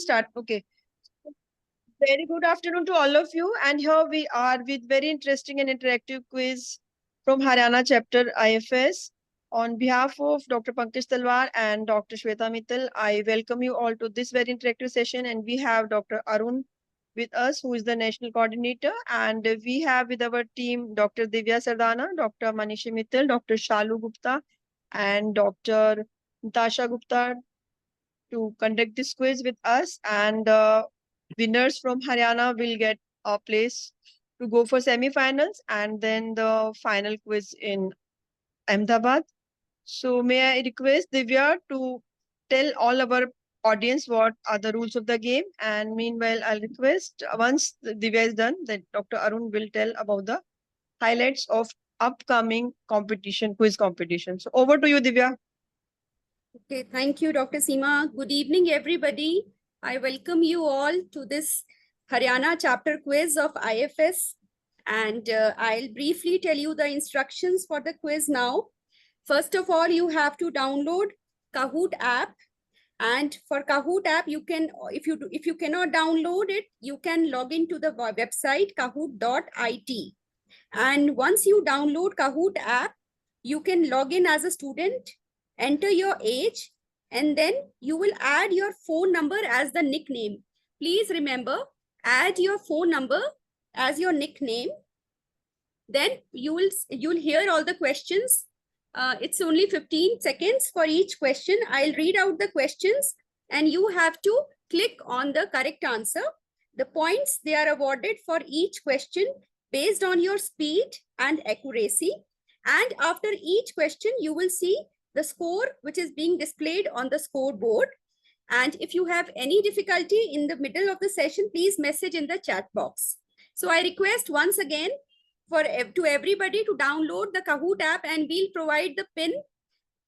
start. Okay. Very good afternoon to all of you. And here we are with very interesting and interactive quiz from Haryana chapter IFS. On behalf of Dr. Pankaj Talwar and Dr. Shweta Mittal, I welcome you all to this very interactive session. And we have Dr. Arun with us, who is the national coordinator. And we have with our team Dr. Divya Sardana, Dr. Manishi Mittal, Dr. Shalu Gupta, and Dr. Natasha Gupta to conduct this quiz with us. And winners from Haryana will get a place to go for semi-finals and then the final quiz in Ahmedabad. So may I request Divya to tell all our audience what are the rules of the game, and meanwhile I'll request once Divya is done that Dr. Arun will tell about the highlights of upcoming competition, quiz competition. So over to you, Divya. Okay, thank you, Dr. Seema. Good evening, everybody. I welcome you all to this Haryana chapter quiz of IFS. And I'll briefly tell you the instructions for the quiz now. First of all, you have to download Kahoot app. And for Kahoot app, you can, if you cannot download it, you can log into the website kahoot.it. And once you download Kahoot app, you can log in as a student, enter your age, and then you will add your phone number as the nickname. Please remember, add your phone number as your nickname. Then you'll hear all the questions. It's only 15 seconds for each question. I'll read out the questions and you have to click on the correct answer. The points, they are awarded for each question based on your speed and accuracy. And after each question, you will see the score which is being displayed on the scoreboard. And if you have any difficulty in the middle of the session, please message in the chat box. So I request once again to everybody to download the Kahoot app, and we'll provide the pin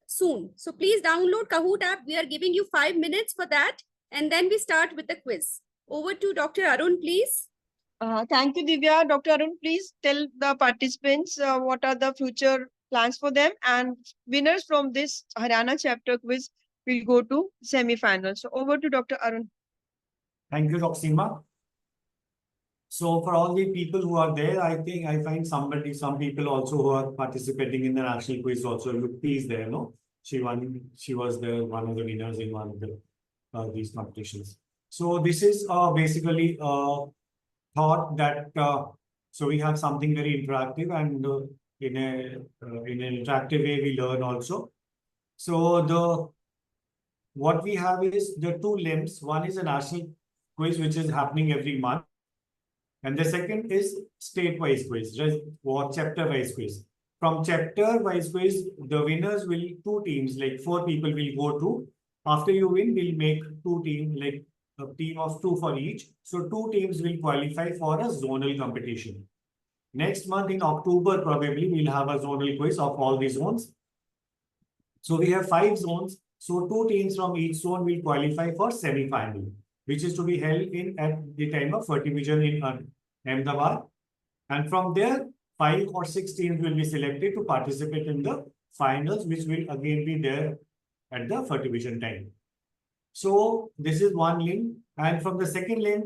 soon. So please download Kahoot app. We are giving you 5 minutes for that. And then we start with the quiz. Over to Dr. Arun, please. Thank you, Divya. Dr. Arun, please tell the participants what are the future plans for them, and winners from this Haryana chapter quiz will go to semi-finals. So over to Dr. Arun. Thank you, Dr. Seema. So for all the people who are there, I think I find some people also who are participating in the national quiz also. Yuki is there, no? She was one of the winners in one of the these competitions. So this is basically thought that so we have something very interactive, and in an interactive way we learn also. So what we have is the two limbs. One is a national quiz which is happening every month, and the second is state-wise quiz or chapter-wise quiz. From chapter-wise quiz, the winners will, two teams, like 4 people will go to. After you win, we'll make 2 teams, like a team of 2 for each. So 2 teams will qualify for a zonal competition. Next month in October, probably we'll have a zonal quiz of all the zones. So we have 5 zones. So 2 teams from each zone will qualify for semi-final, which is to be held at the time of Fertivision in Ahmedabad. And from there, 5 or 6 teams will be selected to participate in the finals, which will again be there at the Fertivision time. So this is one link. And from the second link,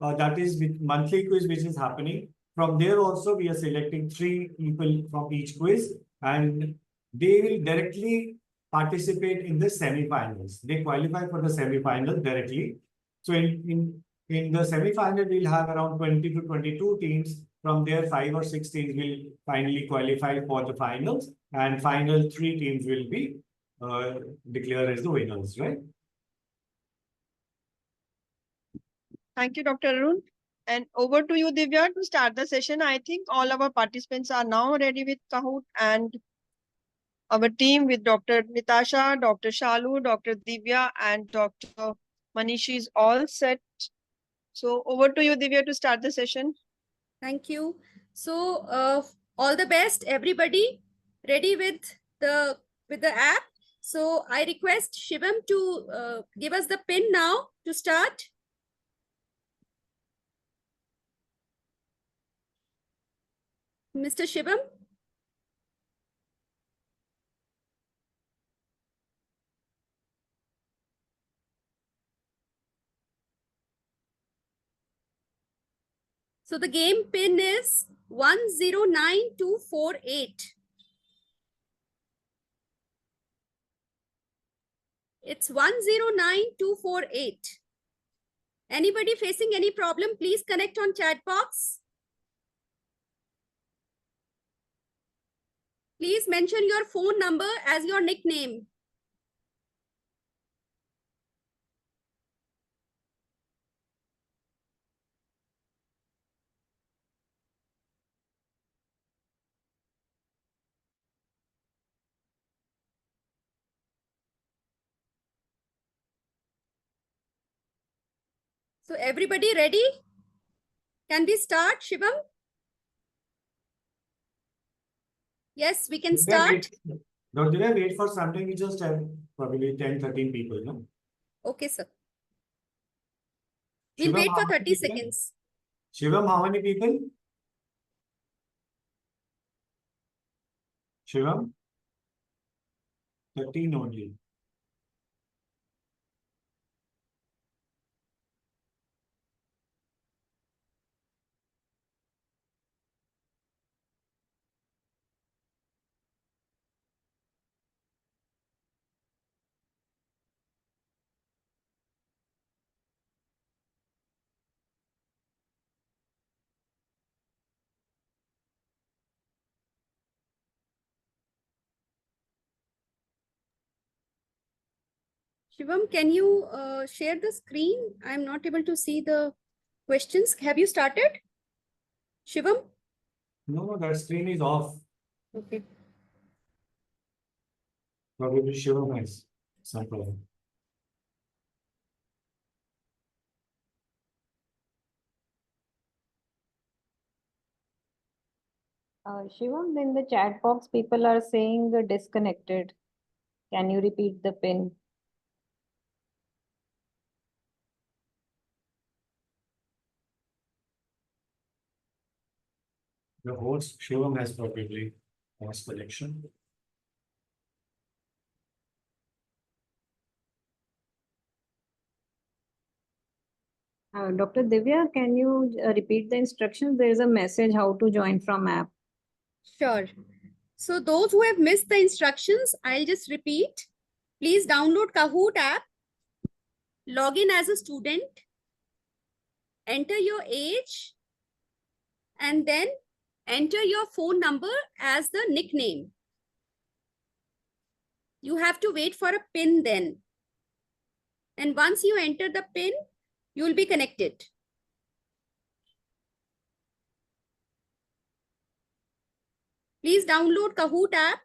that is with monthly quiz, which is happening. From there also, we are selecting 3 people from each quiz, and they will directly participate in the semi-finals. They qualify for the semi-finals directly. So in the semi-final, we'll have around 20 to 22 teams. From there, 5 or 6 teams will finally qualify for the finals, and final 3 teams will be declared as the winners, right? Thank you, Dr. Arun. And over to you, Divya, to start the session. I think all our participants are now ready with Kahoot, and our team with Dr. Natasha, Dr. Shalu, Dr. Divya, and Dr. Manishi is all set. So over to you, Divya, to start the session. Thank you. So all the best, everybody. Ready with the app. So I request Shivam to give us the pin now to start. Mr. Shivam. So the game pin is 109248. It's 109248. Anybody facing any problem, please connect on chat box. Please mention your phone number as your nickname. So everybody ready? Can we start, Shivam? Yes, we can start. Don't you wait for something? We just have probably 10, 13 people, no? Okay, sir. We'll wait for 30 seconds. Shivam, how many people? Shivam? 13 only. Shivam, can you share the screen? I'm not able to see the questions. Have you started? Shivam? No, that screen is off. Okay. Probably Shivam has some problem. Shivam, in the chat box, people are saying disconnected. Can you repeat the pin? The host, Shivam, has probably lost connection. Dr. Divya, can you repeat the instructions? There is a message how to join from app. Sure. So those who have missed the instructions, I'll just repeat. Please download Kahoot app, log in as a student, enter your age, and then enter your phone number as the nickname. You have to wait for a pin then. And once you enter the pin, you will be connected. Please download Kahoot app.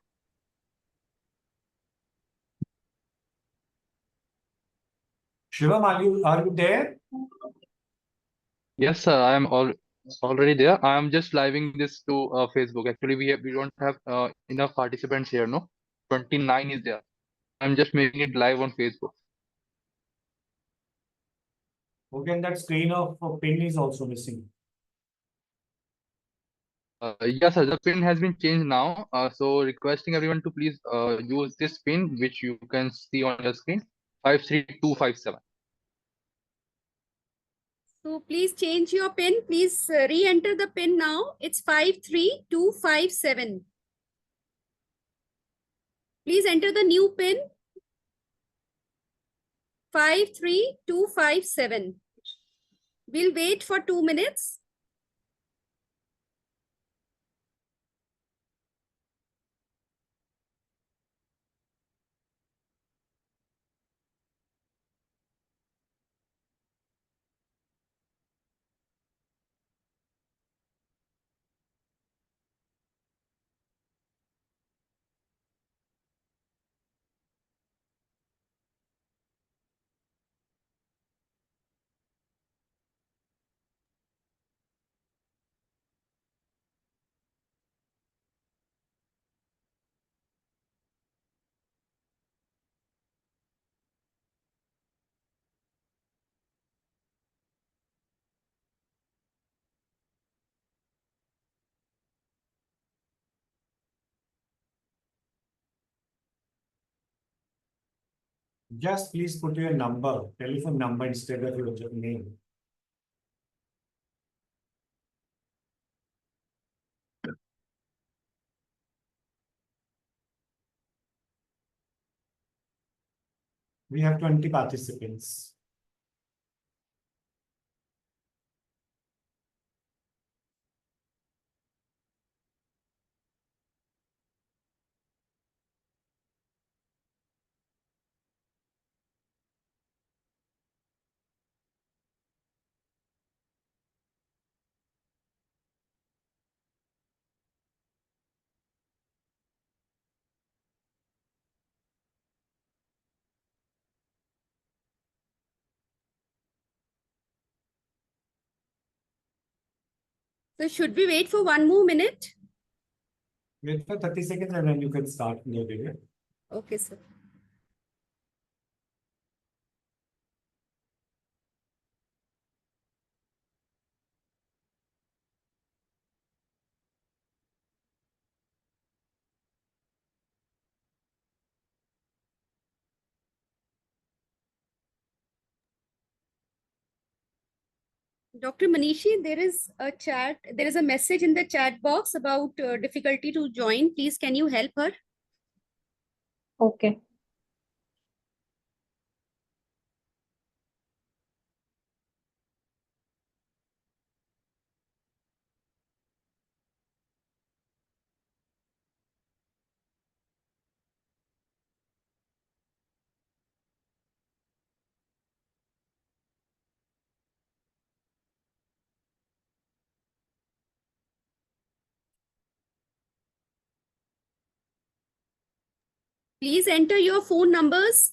Shivam, are you there? Yes, sir. I am already there. I am just living this to Facebook. Actually, we don't have enough participants here. No, 29 is there. I'm just making it live on Facebook. Okay, and that screen of pin is also missing. Yes, sir. The pin has been changed now. So requesting everyone to please use this pin, which you can see on your screen, 53257. So please change your pin. Please re-enter the pin now. It's 53257. Please enter the new pin. 53257. We'll wait for 2 minutes. Just please put your number, telephone number instead of your name. We have 20 participants. So should we wait for 1 more minute? Wait for 30 seconds and then you can start the video. Okay, sir. Dr. Manishi, there is a message in the chat box about difficulty to join. Please, can you help her? Okay. Please enter your phone numbers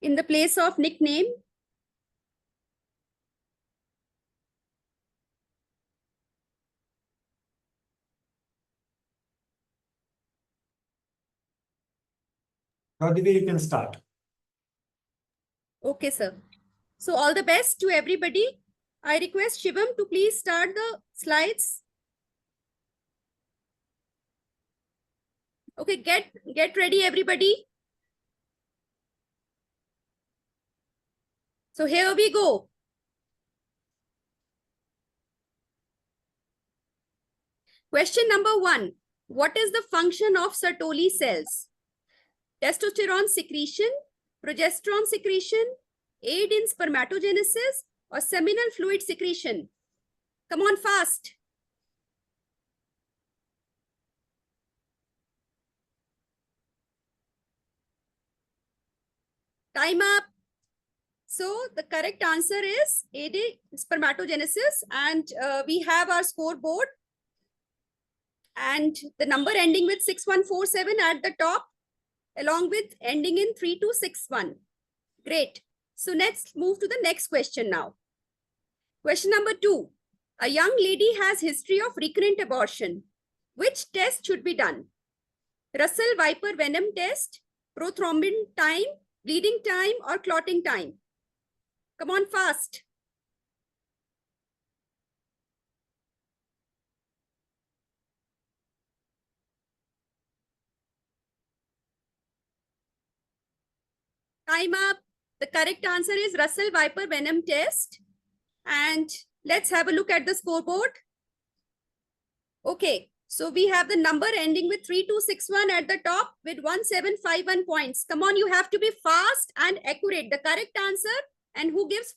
in the place of nickname. Radhika, you can start. Okay, sir. So all the best to everybody. I request Shivam to please start the slides. Okay, get ready, everybody. So here we go. Question number 1. What is the function of Sertoli cells? Testosterone secretion, progesterone secretion, aid in spermatogenesis, or seminal fluid secretion? Come on, fast. Time up. So the correct answer is aid in spermatogenesis, and we have our scoreboard and the number ending with 6147 at the top, along with ending in 3261. Great. So let's move to the next question now. Question number 2. A young lady has history of recurrent abortion. Which test should be done? Russell Viper venom test, prothrombin time, bleeding time, or clotting time? Come on, fast. Time up. The correct answer is Russell Viper venom test. And let's have a look at the scoreboard. Okay, so we have the number ending with 3261 at the top with 1751 points. Come on, you have to be fast and accurate. The correct answer and who gives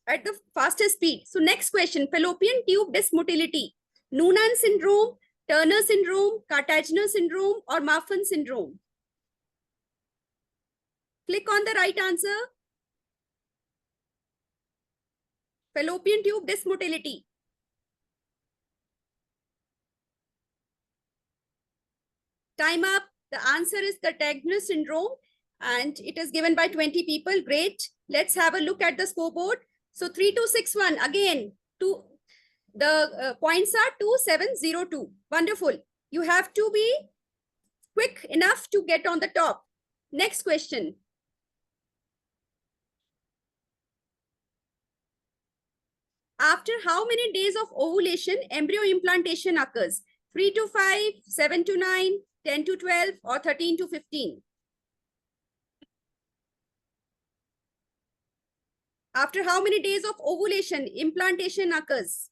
at the fastest speed. So next question, fallopian tube dysmotility. Noonan syndrome, Turner syndrome, Cartagena syndrome, or Marfan syndrome? Click on the right answer. Fallopian tube dysmotility. Time up. The answer is Cartagena syndrome and it is given by 20 people. Great. Let's have a look at the scoreboard. So 3261 again. The points are 2702. Wonderful. You have to be quick enough to get on the top. Next question. After how many days of ovulation embryo implantation occurs? 3 to 5, 7 to 9, 10 to 12, or 13 to 15? After how many days of ovulation implantation occurs?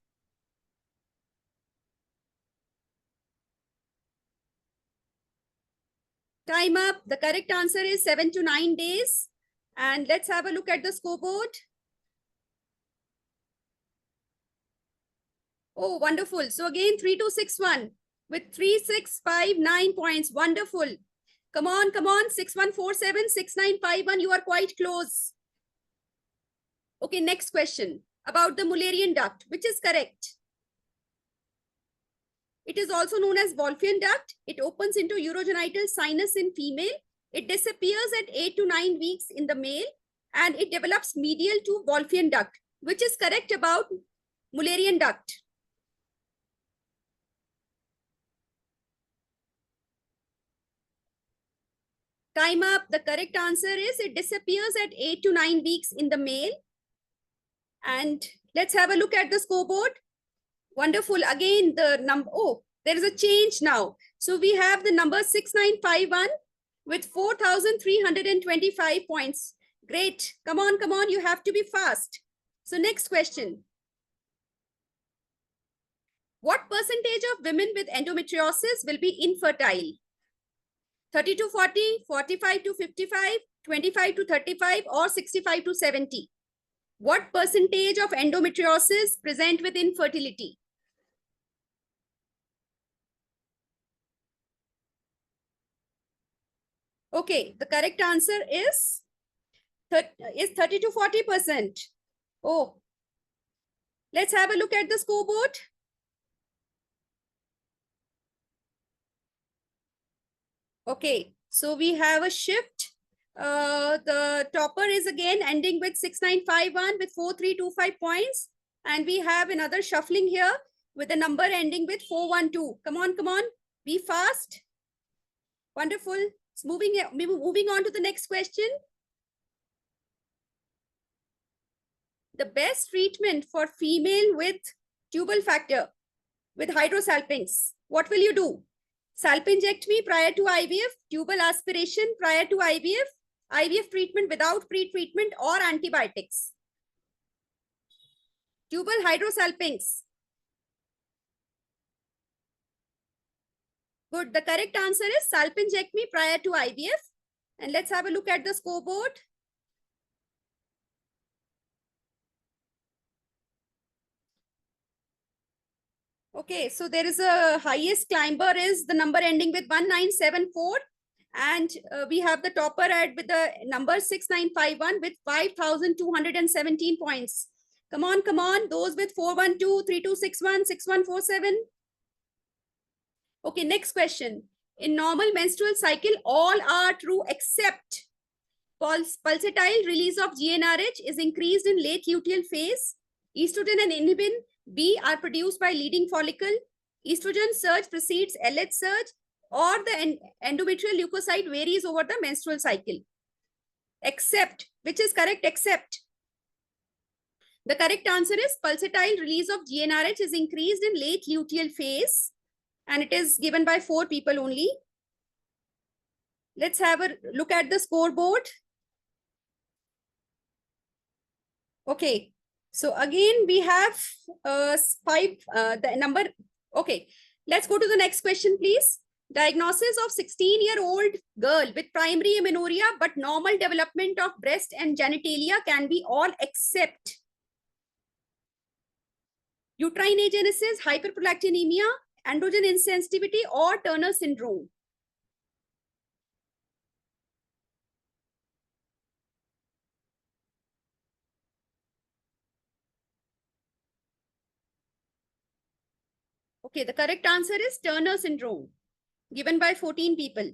Time up. The correct answer is 7 to 9 days. And let's have a look at the scoreboard. Oh, wonderful. So again, 3261 with 3659 points. Wonderful. Come on, come on. 6147, 6951. You are quite close. Okay, next question about the Mullerian duct, which is correct. It is also known as Wolffian duct. It opens into urogenital sinus in female. It disappears at 8 to 9 weeks in the male, and it develops medial to Wolffian duct, which is correct about Mullerian duct. Time up. The correct answer is it disappears at 8 to 9 weeks in the male. And let's have a look at the scoreboard. Wonderful. Again, the number, oh, there is a change now. So we have the number 6951 with 4,325 points. Great. Come on, come on. You have to be fast. So next question. What percentage of women with endometriosis will be infertile? 30 to 40, 45 to 55, 25 to 35, or 65 to 70? What percentage of endometriosis present with infertility? Okay, the correct answer is 30 to 40%. Oh, let's have a look at the scoreboard. Okay, so we have a shift. The topper is again ending with 6951 with 4325 points. And we have another shuffling here with a number ending with 412. Come on, come on. Be fast. Wonderful. It's moving on to the next question. The best treatment for female with tubal factor with hydrosalpinx. What will you do? Salpingectomy prior to IVF, tubal aspiration prior to IVF, IVF treatment without pre-treatment, or antibiotics. Tubal hydrosalpinx. Good. The correct answer is salpingectomy prior to IVF. And let's have a look at the scoreboard. Okay, so there is a highest climber is the number ending with 1974. And we have the topper with the number 6951 with 5,217 points. Come on, come on. Those with 412, 3261, 6147. Okay, next question. In normal menstrual cycle, all are true except pulsatile release of GnRH is increased in late luteal phase. Estrogen and inhibin B are produced by leading follicle. Estrogen surge precedes LH surge, or the endometrial leukocyte varies over the menstrual cycle. Except, which is correct? Except. The correct answer is pulsatile release of GnRH is increased in late luteal phase, and it is given by 4 people only. Let's have a look at the scoreboard. Okay, so again we have the number. Okay, let's go to the next question, please. Diagnosis of 16-year-old girl with primary amenorrhea but normal development of breast and genitalia can be all except uterine agenesis, hyperprolactinemia, androgen insensitivity, or Turner syndrome. Okay, the correct answer is Turner syndrome, given by 14 people.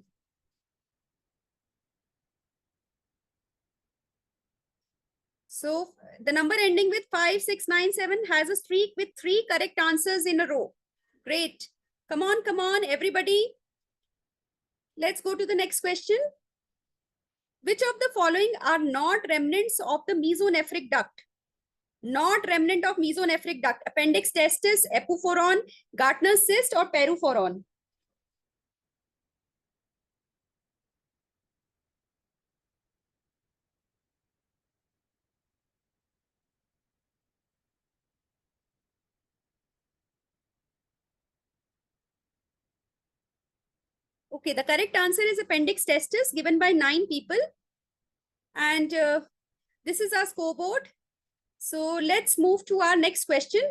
So the number ending with 5697 has a streak with 3 correct answers in a row. Great. Come on, everybody. Let's go to the next question. Which of the following are not remnants of the mesonephric duct? Not remnant of mesonephric duct: appendix testis, epiphoron, Gartner's cyst, or periphoron. Okay, the correct answer is appendix testis given by 9 people. And this is our scoreboard. So let's move to our next question.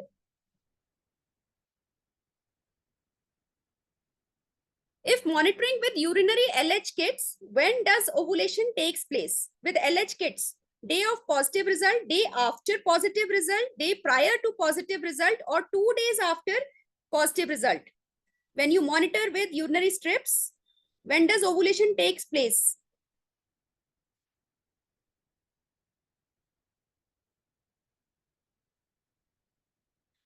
If monitoring with urinary LH kits, when does ovulation takes place? With LH kits, day of positive result, day after positive result, day prior to positive result, or 2 days after positive result? When you monitor with urinary strips, when does ovulation takes place?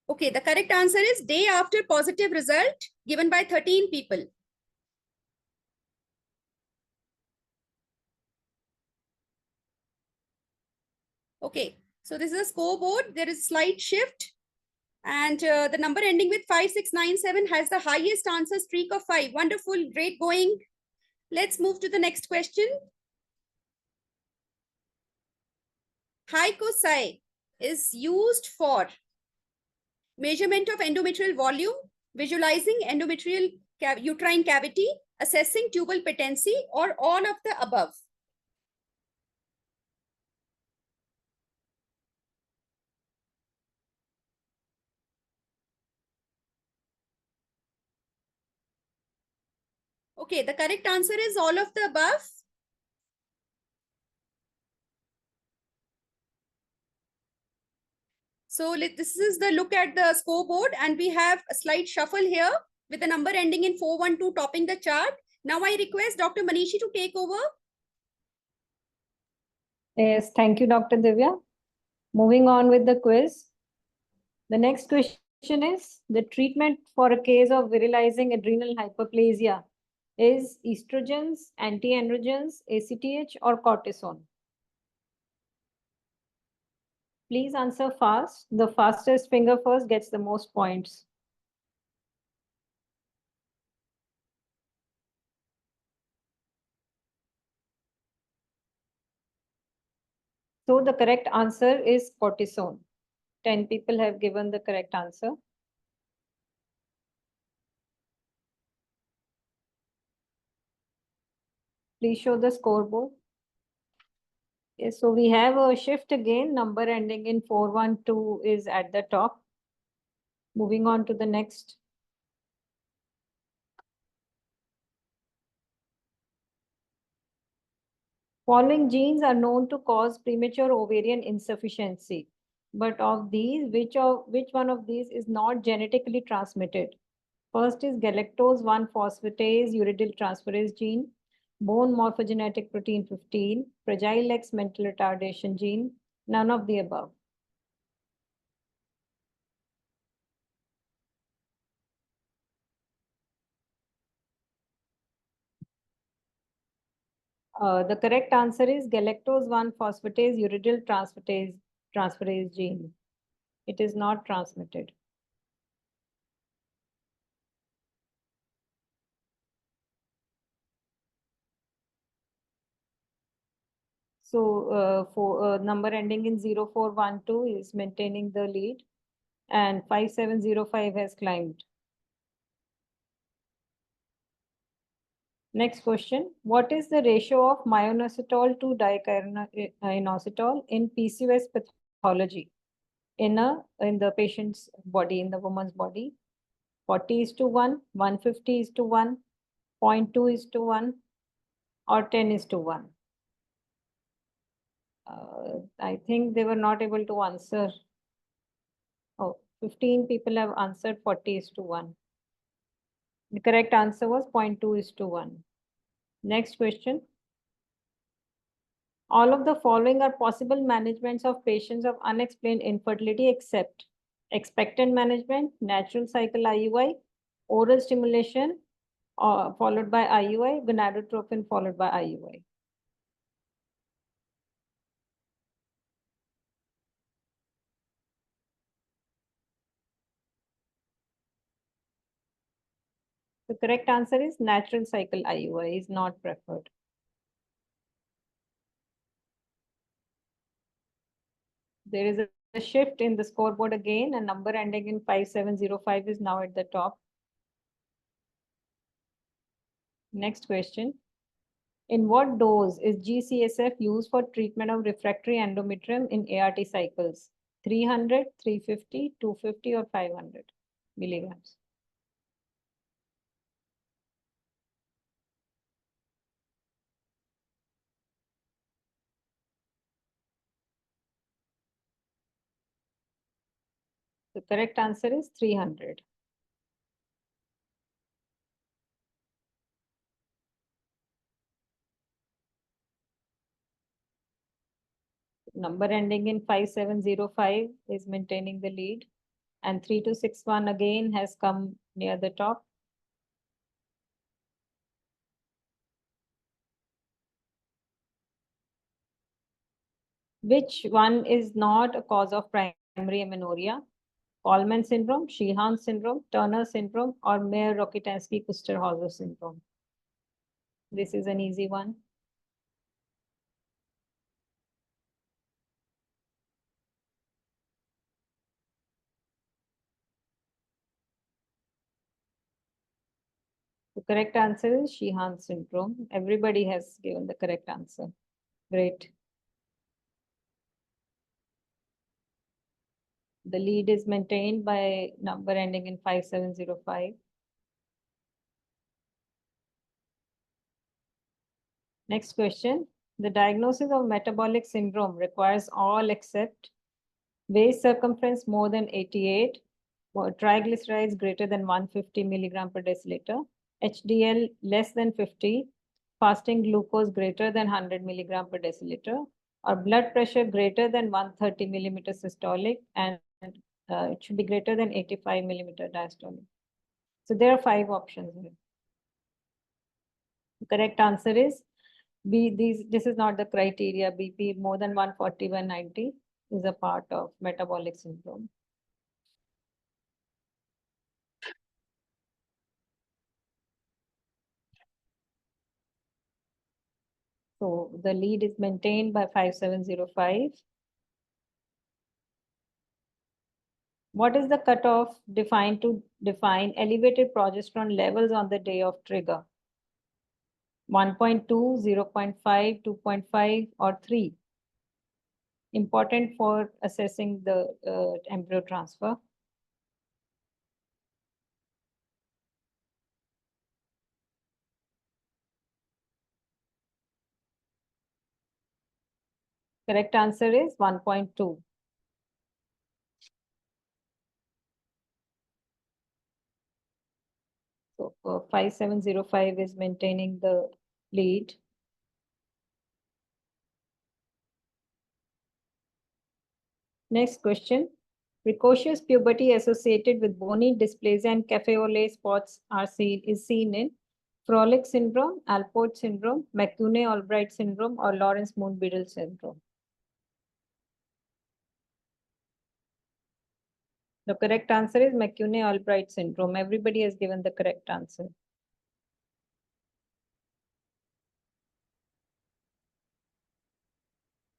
Okay, the correct answer is day after positive result given by 13 people. Okay, so this is a scoreboard. There is slight shift. And the number ending with 5697 has the highest answer streak of 5. Wonderful, great going. Let's move to the next question. Hycosai is used for measurement of endometrial volume, visualizing endometrial uterine cavity, assessing tubal patency, or all of the above. Okay, the correct answer is all of the above. So this is the look at the scoreboard, and we have a slight shuffle here with the number ending in 412 topping the chart. Now I request Dr. Manishi to take over. Yes, thank you, Dr. Divya. Moving on with the quiz. The next question is, the treatment for a case of virilizing adrenal hyperplasia is estrogens, anti-androgens, ACTH, or cortisone? Please answer fast. The fastest finger first gets the most points. So the correct answer is cortisone. 10 people have given the correct answer. Please show the scoreboard. Yes, so we have a shift again. Number ending in 412 is at the top. Moving on to the next. Following genes are known to cause premature ovarian insufficiency. But of these, which one of these is not genetically transmitted? First is galactose 1 phosphatase uridyl transferase gene, bone morphogenetic protein 15, fragile X mental retardation gene, none of the above. The correct answer is galactose 1 phosphatase uridyl transferase gene. It is not transmitted. So for number ending in 0412 is maintaining the lead, and 5705 has climbed. Next question. What is the ratio of myoinositol to diinositol in PCOS pathology in the patient's body, in the woman's body? 40:1, 150:1, 0.2:1, or 10:1? I think they were not able to answer. Oh, 15 people have answered 40:1. The correct answer was 0.2:1. Next question. All of the following are possible managements of patients of unexplained infertility except expectant management, natural cycle IUI, oral stimulation followed by IUI, gonadotropin followed by IUI. The correct answer is natural cycle IUI is not preferred. There is a shift in the scoreboard again. A number ending in 5705 is now at the top. Next question. In what dose is GCSF used for treatment of refractory endometrium in ART cycles? 300, 350, 250 or 500 milligrams? The correct answer is 300. Number ending in 5705 is maintaining the lead, and 3261 again has come near the top. Which one is not a cause of primary amenorrhea? Coleman syndrome, Sheehan syndrome, Turner syndrome, or Mayer-Rokitansky-Kuster-Hauser syndrome? This is an easy one. The correct answer is Sheehan syndrome. Everybody has given the correct answer. Great. The lead is maintained by number ending in 5705. Next question. The diagnosis of metabolic syndrome requires all except waist circumference more than 88, or triglycerides greater than 150 milligram per deciliter, HDL less than 50, fasting glucose greater than 100 milligram per deciliter, or blood pressure greater than 130 millimeter systolic, and it should be greater than 85 millimeter diastolic. So there are 5 options here. The correct answer is B. This is not the criteria. BP more than 140, 190 is a part of metabolic syndrome. So the lead is maintained by 5705. What is the cutoff defined to define elevated progesterone levels on the day of trigger? 1.2, 0.5, 2.5, or 3? Important for assessing the embryo transfer. Correct answer is 1.2. So 5705 is maintaining the lead. Next question. Precocious puberty associated with bony dysplasia and cafe au lait spots is seen in Froelich syndrome, Alport syndrome, McCune-Albright syndrome, or Lawrence-Moon-Biddle syndrome. The correct answer is McCune-Albright syndrome. Everybody has given the correct answer.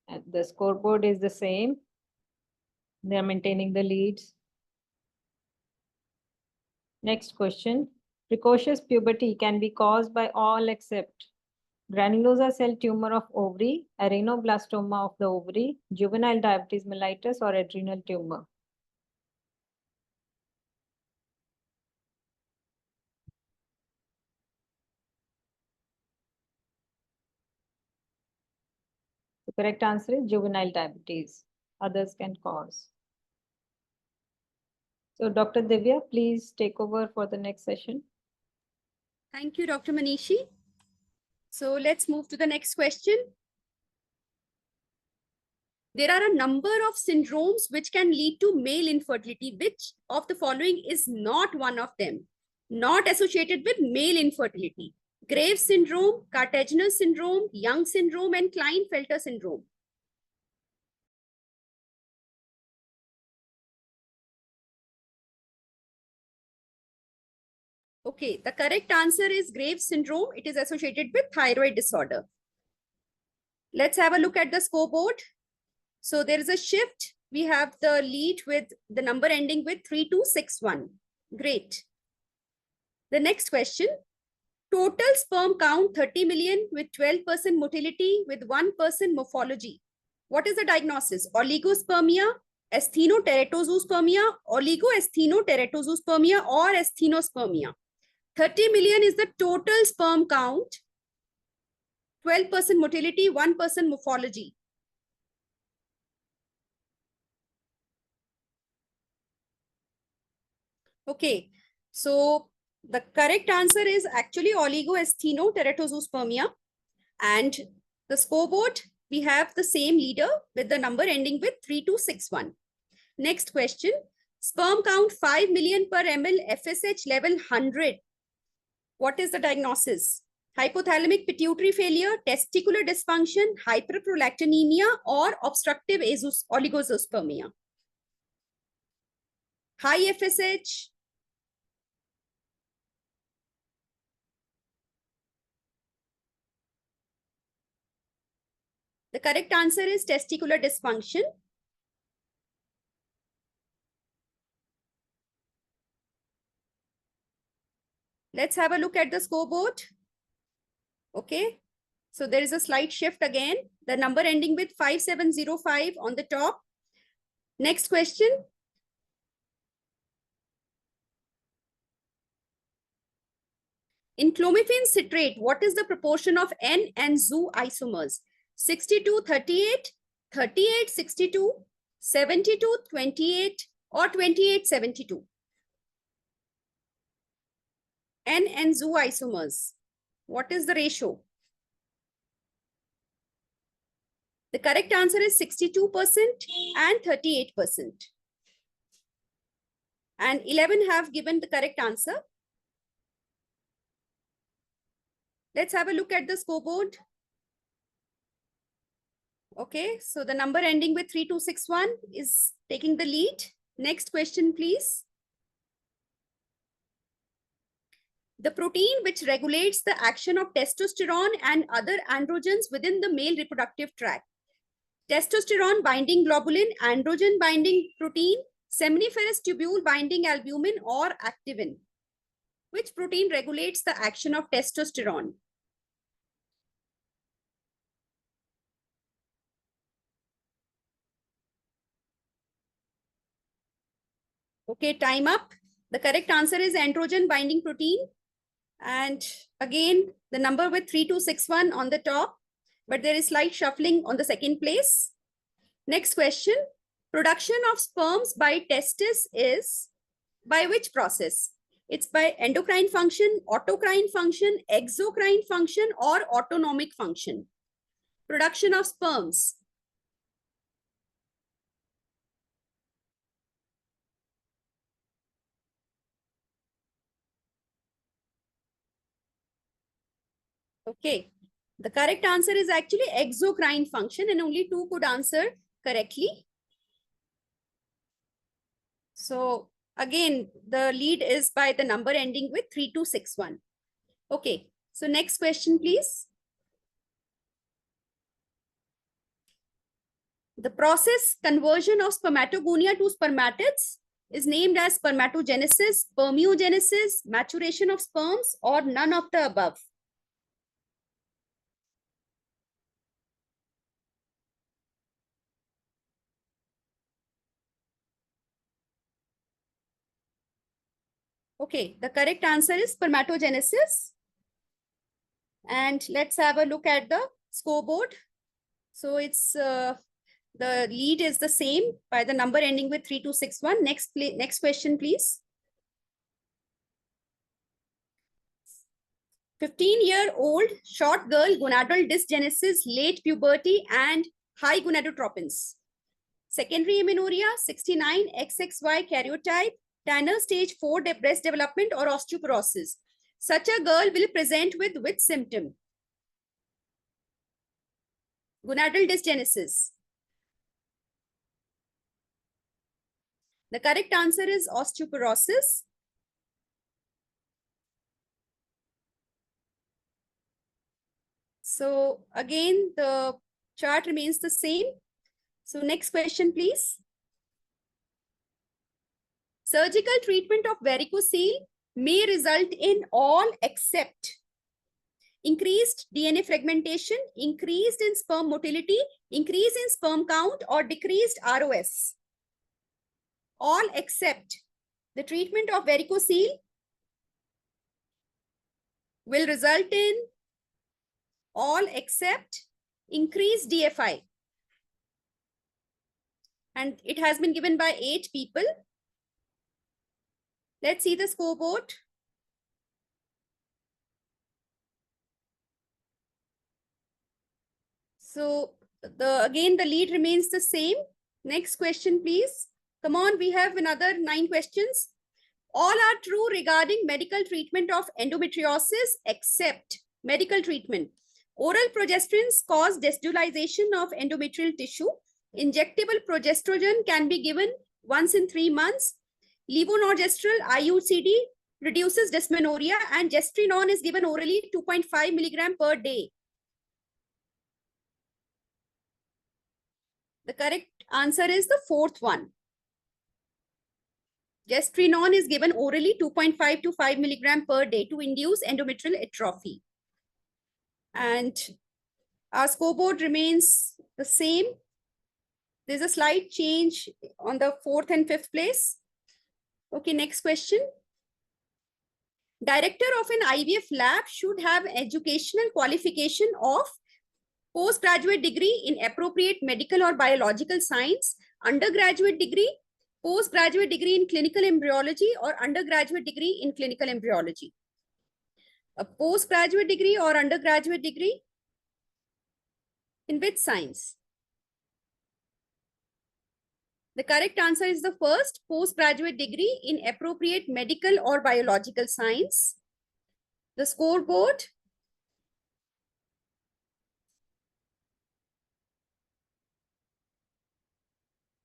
And the scoreboard is the same. They are maintaining the leads. Next question. Precocious puberty can be caused by all except granulosa cell tumor of ovary, adenoblastoma of the ovary, juvenile diabetes mellitus, or adrenal tumor. The correct answer is juvenile diabetes. Others can cause. So Dr. Divya, please take over for the next session. Thank you, Dr. Manishi. So let's move to the next question. There are a number of syndromes which can lead to male infertility. Which of the following is not one of them? Not associated with male infertility. Graves syndrome, Cartagener syndrome, Young syndrome, and Klinefelter syndrome. Okay, the correct answer is Graves syndrome. It is associated with thyroid disorder. Let's have a look at the scoreboard. So there is a shift. We have the lead with the number ending with 3261. Great. The next question. Total sperm count 30 million with 12% motility with 1% morphology. What is the diagnosis? Oligospermia, asthenoteratozoospermia, oligoasthenoteratozoospermia, or asthenospermia. 30 million is the total sperm count, 12% motility, 1% morphology. Okay, so the correct answer is actually oligoasthenoteratozoospermia. And the scoreboard, we have the same leader with the number ending with 3261. Next question. Sperm count 5 million per ml, FSH level 100. What is the diagnosis? Hypothalamic pituitary failure, testicular dysfunction, hyperprolactinemia, or obstructive oligozoospermia? High FSH. The correct answer is testicular dysfunction. Let's have a look at the scoreboard. Okay, so there is a slight shift again. The number ending with 5705 on the top. Next question. In clomiphene citrate, what is the proportion of N and ZU isomers? 62-38, 38-62, 72-28, or 28-72? N and ZU isomers. What is the ratio? The correct answer is 62% and 38%. And 11 have given the correct answer. Let's have a look at the scoreboard. Okay, so the number ending with 3261 is taking the lead. Next question, please. The protein which regulates the action of testosterone and other androgens within the male reproductive tract. Testosterone binding globulin, androgen binding protein, seminiferous tubule binding albumin, or activin. Which protein regulates the action of testosterone? Okay, time up. The correct answer is androgen binding protein. And again, the number with 3261 on the top, but there is slight shuffling on the second place. Next question. Production of sperms by testis is by which process? It's by endocrine function, autocrine function, exocrine function, or autonomic function. Production of sperms. Okay, the correct answer is actually exocrine function, and only 2 could answer correctly. So again, the lead is by the number ending with 3261. Okay, so next question, please. The process conversion of spermatogonia to spermatids is named as spermatogenesis, spermiogenesis, maturation of sperms, or none of the above. Okay, the correct answer is spermatogenesis. And let's have a look at the scoreboard. So it's the lead is the same by the number ending with 3261. Next question, please. 15-year-old short girl, gonadal dysgenesis, late puberty, and high gonadotropins. Secondary amenorrhea, 69, XXY karyotype, Tanner stage 4 breast development, or osteoporosis. Such a girl will present with which symptom? Gonadal dysgenesis. The correct answer is osteoporosis. So again, the chart remains the same. So next question, please. Surgical treatment of varicocele may result in all except increased DNA fragmentation, increased in sperm motility, increase in sperm count, or decreased ROS. All except the treatment of varicocele will result in all except increased DFI. And it has been given by 8 people. Let's see the scoreboard. So again, the lead remains the same. Next question, please. Come on, we have another 9 questions. All are true regarding medical treatment of endometriosis except medical treatment. Oral progestins cause desdualization of endometrial tissue. Injectable progesterone can be given once in 3 months. Levonorgestrel IUCD reduces dysmenorrhea, and gestrinone is given orally 2.5 milligram per day. The correct answer is the 4th one. Gestrinone is given orally 2.5 to 5 milligram per day to induce endometrial atrophy. And our scoreboard remains the same. There's a slight change on the 4th and 5th place. Okay, next question. Director of an IVF lab should have educational qualification of postgraduate degree in appropriate medical or biological science, undergraduate degree, postgraduate degree in clinical embryology, or undergraduate degree in clinical embryology. A postgraduate degree or undergraduate degree in which science? The correct answer is the first, postgraduate degree in appropriate medical or biological science. The scoreboard.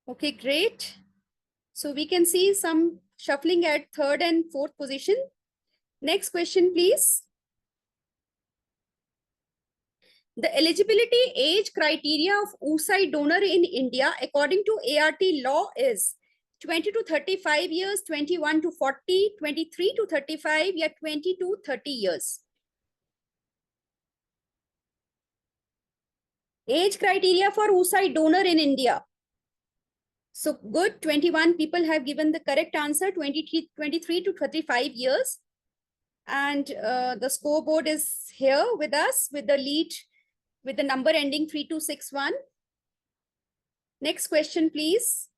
Okay, great. So we can see some shuffling at 3rd and 4th position. Next question, please. The eligibility age criteria of oocyte donor in India according to ART law is 20 to 35 years, 21 to 40, 23 to 35, yeah, 20 to 30 years. Age criteria for oocyte donor in India. So good, 21 people have given the correct answer, 23 to 35 years. And the scoreboard is here with us with the lead, with the number ending 3261. Next question, please.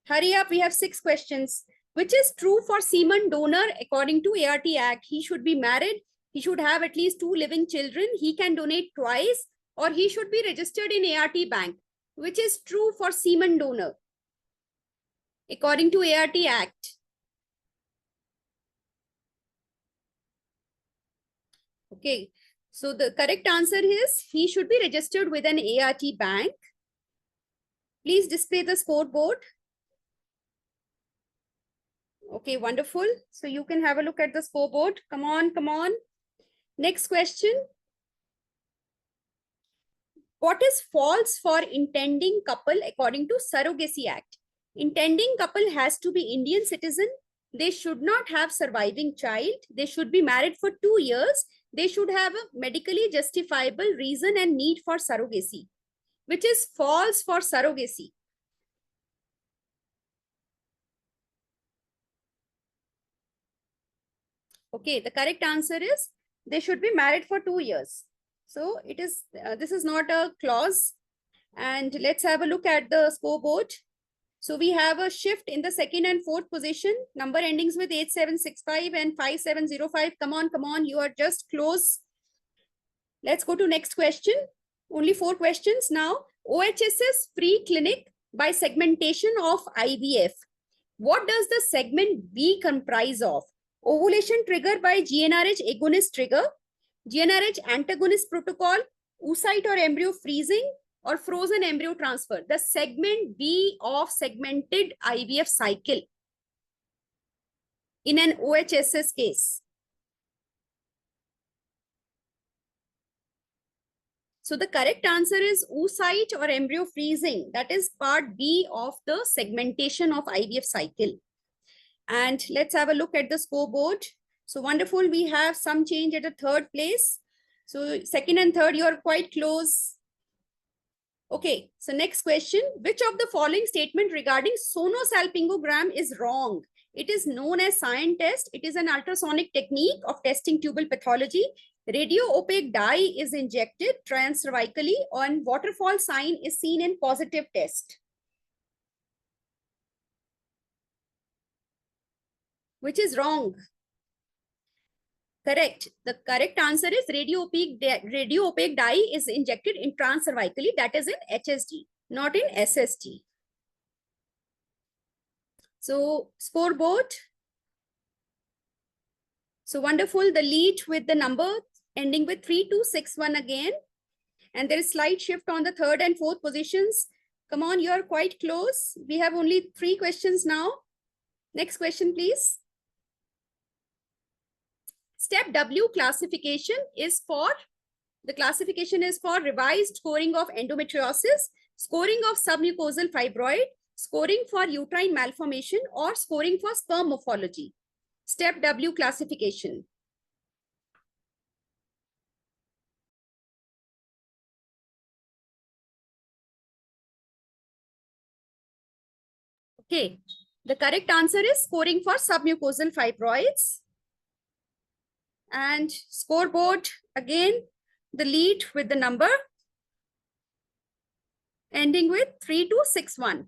Hurry up, we have 6 questions. Which is true for semen donor according to ART Act? He should be married, he should have at least 2 living children, he can donate twice, or he should be registered in ART bank. Which is true for semen donor according to ART Act? Okay, so the correct answer is he should be registered with an ART bank. Please display the scoreboard. Okay, wonderful. So you can have a look at the scoreboard. Come on, come on. Next question. What is false for intending couple according to Surrogacy Act? Intending couple has to be Indian citizen. They should not have surviving child. They should be married for 2 years. They should have a medically justifiable reason and need for surrogacy. Which is false for surrogacy? Okay, the correct answer is they should be married for 2 years. So it is, this is not a clause. And let's have a look at the scoreboard. So we have a shift in the 2nd and 4th position. Number endings with 8765 and 5705. Come on, come on. You are just close. Let's go to next question. Only 4 questions now. OHSS free clinic by segmentation of IVF. What does the segment B comprise of? Ovulation trigger by GnRH agonist trigger, GnRH antagonist protocol, oocyte or embryo freezing, or frozen embryo transfer. The segment B of segmented IVF cycle in an OHSS case. So the correct answer is oocyte or embryo freezing. That is part B of the segmentation of IVF cycle. And let's have a look at the scoreboard. So wonderful, we have some change at the 3rd place. So second and third, you are quite close. Okay, so next question. Which of the following statement regarding sonosalpingogram is wrong? It is known as cyan test. It is an ultrasonic technique of testing tubal pathology. Radio opaque dye is injected transcervically and waterfall sign is seen in positive test. Which is wrong? Correct. The correct answer is radio opaque dye is injected in transcervically. That is in HSD, not in SSD. So scoreboard. So wonderful. The lead with the number ending with 3261 again. And there is slight shift on the third and fourth positions. Come on, you are quite close. We have only 3 questions now. Next question, please. Step W classification is for, the classification is for revised scoring of endometriosis, scoring of submucosal fibroid, scoring for uterine malformation, or scoring for sperm morphology. Step W classification. Okay, the correct answer is scoring for submucosal fibroids. And scoreboard, again, the lead with the number ending with 3261.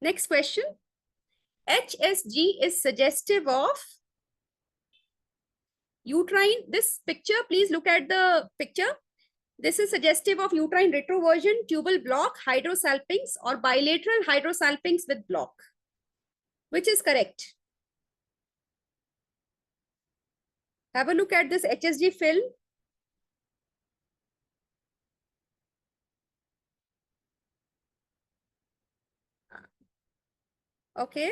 Next question. HSG is suggestive of uterine. This picture, please look at the picture. This is suggestive of uterine retroversion, tubal block, hydrosalpinx, or bilateral hydrosalpinx with block. Which is correct? Have a look at this HSG film. Okay.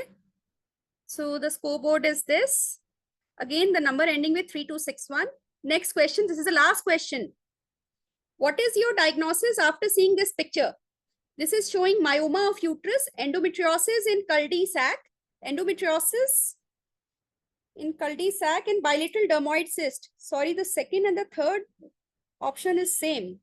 So the scoreboard is this. Again, the number ending with 3261. Next question. This is the last question. What is your diagnosis after seeing this picture? This is showing myoma of uterus, endometriosis in cul-de-sac, endometriosis in cul-de-sac, and bilateral dermoid cyst. Sorry, the second and the third option is same.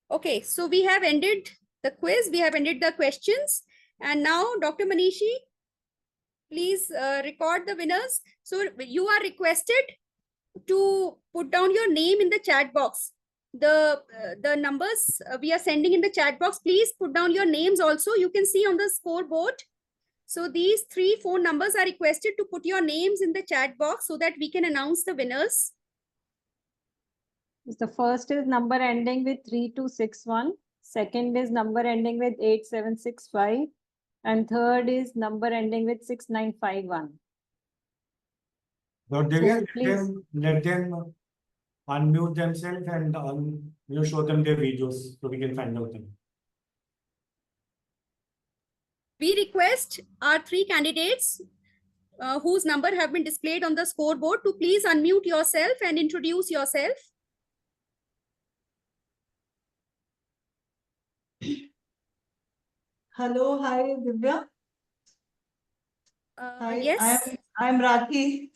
Okay, so we have ended the quiz. We have ended the questions. And now, Dr. Manishi, please record the winners. So you are requested to put down your name in the chat box. The numbers we are sending in the chat box, please put down your names also. You can see on the scoreboard. So these 3 phone numbers are requested to put your names in the chat box so that we can announce the winners. The first is number ending with 3261. Second is number ending with 8765. And third is number ending with 6951. So So please. let them unmute themselves and you show them their videos so we can find out them. We request our 3 candidates whose number have been displayed on the scoreboard to please unmute yourself and introduce yourself. Hello, hi Divya. Hi, Yes. I'm Rakhi.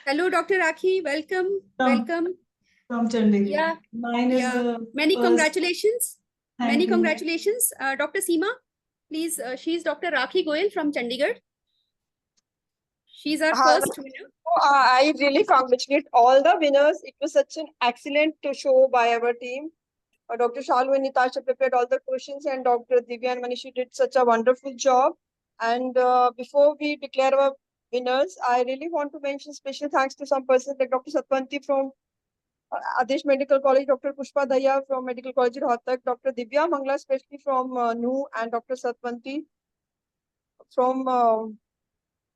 Hello, Dr. Rakhi. Welcome. Welcome. From Chandigarh. Yeah. Mine is many first. congratulations. Thank Many you. congratulations. Dr. Seema, please. She's Dr. Rakhi Goyal from Chandigarh. She's our first winner. I really congratulate all the winners. It was such an excellent show by our team. Dr. Shalu and Natasha prepared all the questions, and Dr. Divya and Manishi did such a wonderful job. And before we declare our winners, I really want to mention special thanks to some persons like Dr. Satwanti from Adesh Medical College, Dr. Pushpa Daya from Medical College Rohtak, Dr. Divya Mangla, especially from NU, and Dr. Satwanti from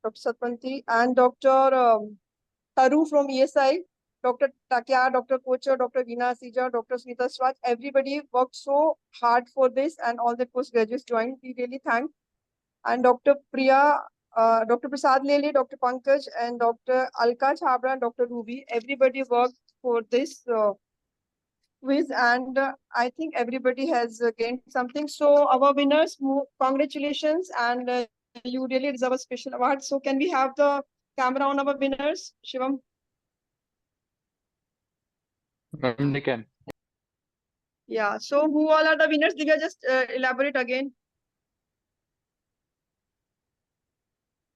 Dr. Satwanti, and Dr. Taru from ESI, Dr. Takya, Dr. Kocher, Dr. Veena Sija, Dr. Smita Swat. Everybody worked so hard for this, and all the postgraduates joined. We really thank. And Dr. Priya, Dr. Prasad Lele, Dr. Pankaj, and Dr. Alka Chabra, and Dr. Ruby. Everybody worked for this quiz, and I think everybody has gained something. So our winners, congratulations, and you really deserve a special award. So can we have the camera on our winners, Shivam? They can. Yeah. So who all are the winners? Divya, just elaborate again.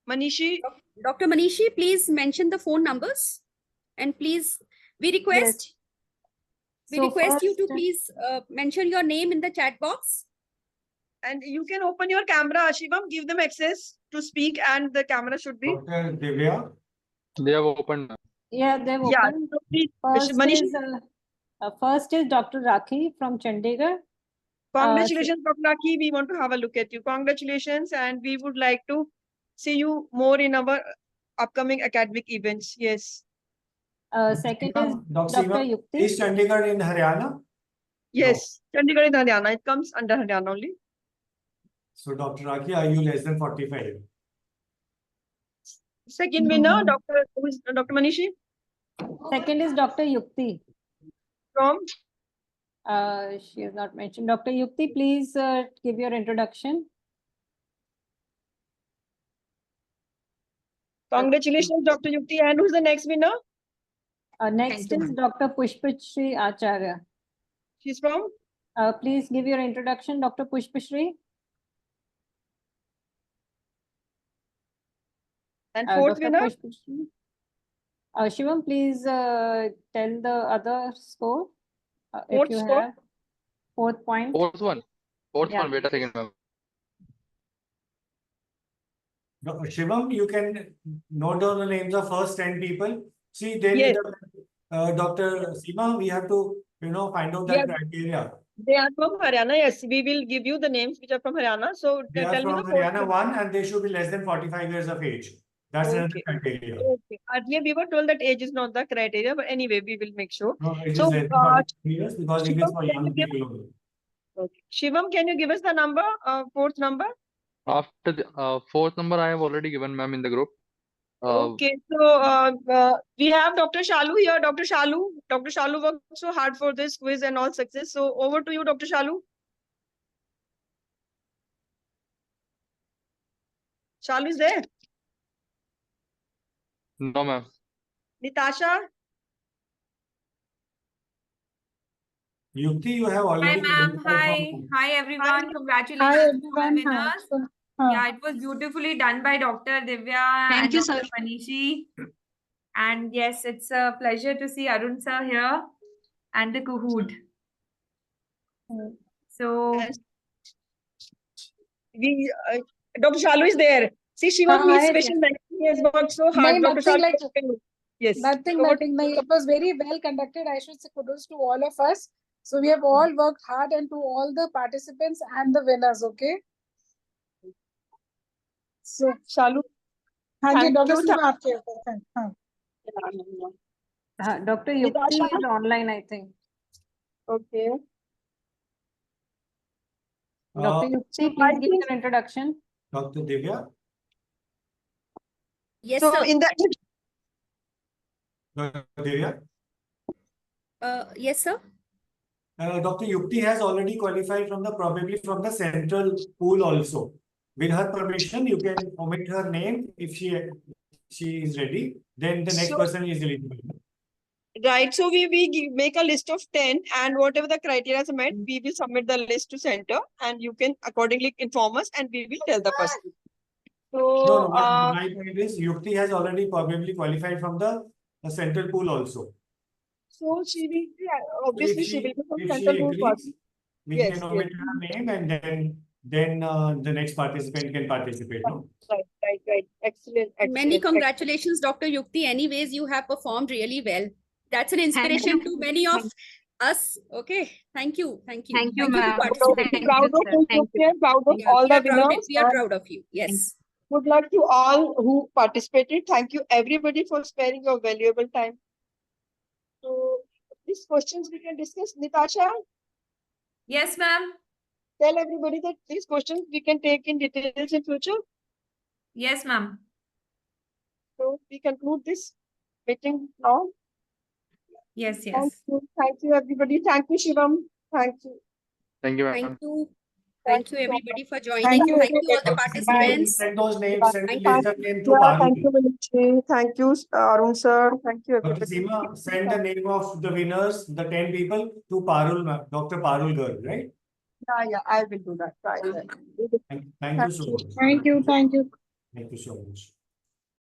Manishi. Dr. Manishi, please mention the phone numbers, and please, we request So you first, to please mention your name in the chat box. And you can open your camera, Shivam, give them access to speak, and the camera should be. Dr. Divya, They have opened, ma'am. yeah, they've Yeah. opened. So please, Manishi, First is Dr. Rakhi from Chandigarh. congratulations, Dr. Aki. We want to have a look at you. Congratulations, and we would like to see you more in our upcoming academic events. Yes. Second is Dr. Dr. Yukti. is Chandigarh in Haryana? Yes. Chandigarh is Haryana. It comes under Haryana only. So Dr. Rakhi, are you less than 45? Second winner, who is Dr. Manishi Second is Dr. Yukti. from. She has not mentioned. Dr. Yukti, please give your introduction. Congratulations, Dr. Yukti. And who's the next winner? Next Thank you, is Dr. Pushpashri Acharya. She's from. Please give your introduction, Dr. Pushpashri. And fourth Dr. winner. Pushpashri. Shivam, please tell the other score. If Fourth you score. have. Fourth point. Fourth one. Yeah. Wait a second, ma'am. Shivam, you can note down the names of first 10 people. See, then Yes. Dr. Seema, we have to, find out that Yeah. criteria. They are from Haryana. Yes, we will give you the names which are from Haryana. So They are tell me from the fourth Haryana winner. 1 and they should be less than 45 years of age. That's another Okay. criteria. Okay. Earlier we were told that age is not the criteria, but anyway, we will make sure. No, it is So, less than 45 years because it is Shivam, for can you young give, people only. okay. Shivam, can you give us the number, fourth number? After the fourth number, I have already given, ma'am, in the group. Okay, so we have Dr. Shalu here. Dr. Shalu. Dr. Shalu worked so hard for this quiz and all success. So over to you, Dr. Shalu. Shalu is there. No, ma'am. Nitasha. Yukti, you have already. Hi, ma'am. Hi. Hi, everyone. Congratulations to my winners. Yeah, it was beautifully done by Dr. Divya and Dr. Manishi. And yes, it's a pleasure to see Arun sir here and the Kahoot. So, We Dr. Shalu is there. See, she was me special mention. He has worked so hard. Dr. Shalu. Yes. Nothing. It was very well conducted. I should say kudos to all of us. So we have all worked hard, and to all the participants and the winners, okay? So, Shalu. Dr. you, Seema, Dr. Yukti is online, I think. Okay. Dr. Yukti, please give your introduction. Dr. Divya. Yes, So sir. in that. Dr. Divya. Yes, sir. Dr. Yukti has already qualified probably from the central pool also. With her permission, you can omit her name if she is ready. Then the next person is eligible. Right. So we make a list of 10, and whatever the criteria are met, we will submit the list to center, and you can accordingly inform us, and we will tell the person. So No, my point is Yukti has already probably qualified from the central pool also. So she will be, obviously she will be from If central she pool agrees, party. we Yes, can omit her name and then the next participant can participate. No? Right. Excellent. Many congratulations, Dr. Yukti. Anyways, you have performed really well. That's an inspiration to many of us. Okay. Thank you. Thank you, ma'am. Proud of you, proud of all the winners. We are proud of you. Yes. Good luck to all who participated. Thank you everybody for sparing your valuable time. So these questions we can discuss. Nitasha, yes, ma'am. tell everybody that these questions we can take in details in future. Yes, ma'am. So we conclude this meeting now. Yes, Thank yes. you. Thank you, everybody. Thank you, Shivam. Thank you. Thank you, Thank ma'am. you. Thank Thank you you, so much. everybody, for Thank joining. you. Thank you, all the Dr. Seema, you will participants. send those names, send the Thank list you. of name to Yeah, thank Parul. you, Manishi. Thank you, Arun sir. Thank you, Dr. everybody. Seema, send the name of the winners, the 10 people, to Parul, Dr. Parul Garg, right? Yeah, I will do that. Right. Thank you so much. Thank you. Thank you. Thank you so much.